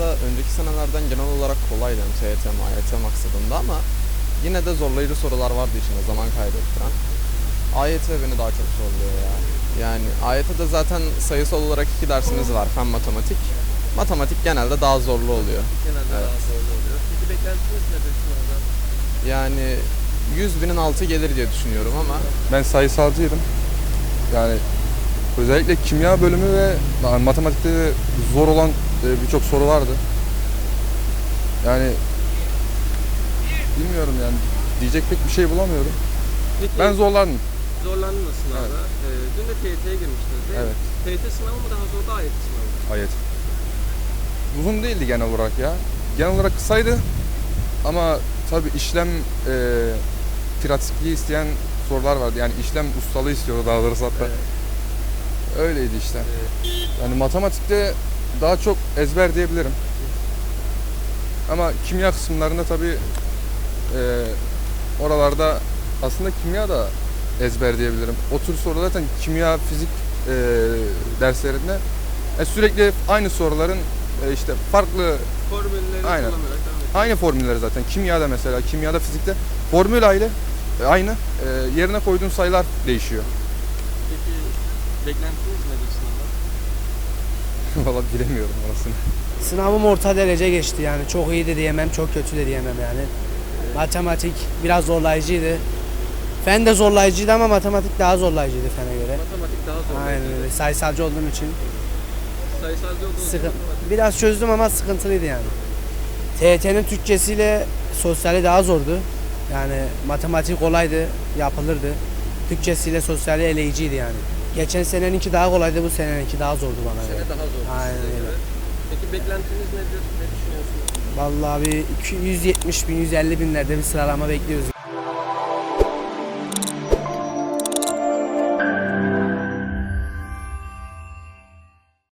aslında önceki senelerden genel olarak kolaydı hem TYT hem AYT maksadında ama yine de zorlayıcı sorular vardı içinde zaman kaybettiren. AYT beni daha çok zorluyor ya. Yani AYT'de zaten sayısal olarak 2 dersimiz var, fen matematik. Matematik genelde daha zorlu oluyor. Genelde Evet. daha zorlu oluyor. Peki beklentiniz nedir sınavdan? Yani 100.000'in altı gelir diye düşünüyorum ama Ben sayısalcıydım. Yani özellikle kimya bölümü ve matematikte de zor olan birçok soru vardı. Yani bilmiyorum yani diyecek pek bir şey bulamıyorum. Peki Ben zorlandım. zorlandınız sınavda. Dün de TYT'ye girmiştiniz değil mi? Evet. TYT sınavı mı daha zordu, AYT sınavı mı? Ayet. Uzun değildi genel olarak ya. Genel olarak kısaydı ama tabii işlem pratikliği isteyen sorular vardı. Yani işlem ustalığı istiyordu daha doğrusu hatta. Öyleydi işte. Yani matematikte daha çok ezber diyebilirim. Ama kimya kısımlarında tabii oralarda aslında kimya da ezber diyebilirim. O tür sorular zaten kimya, fizik derslerinde sürekli aynı soruların işte farklı Formülleri Aynen. kullanarak devam ediyoruz. aynı formülleri zaten kimyada mesela kimyada fizikte formül aynı yerine koyduğun sayılar değişiyor. Peki beklentiniz nedir sınavdan? Vallahi bilemiyorum orasını. Sınavım orta derece geçti yani. Çok iyi de diyemem, çok kötü de diyemem yani. Matematik biraz zorlayıcıydı. Fen de zorlayıcıydı ama matematik daha zorlayıcıydı fene göre. Matematik daha zor. Aynen öyle. Sayısalcı olduğum için Sayısalcı olduğunuz için matematik. biraz çözdüm ama sıkıntılıydı yani. TYT'nin Türkçesiyle sosyali daha zordu. Yani matematik kolaydı, yapılırdı. Türkçesiyle sosyali eleyiciydi yani. Geçen seneninki daha kolaydı, bu seneninki daha zordu bana Sene göre. daha zor. Aynen size öyle. göre. Peki beklentiniz nedir? Ne düşünüyorsunuz? Vallahi bir 170 bin, 150 binlerde bir sıralama bekliyoruz.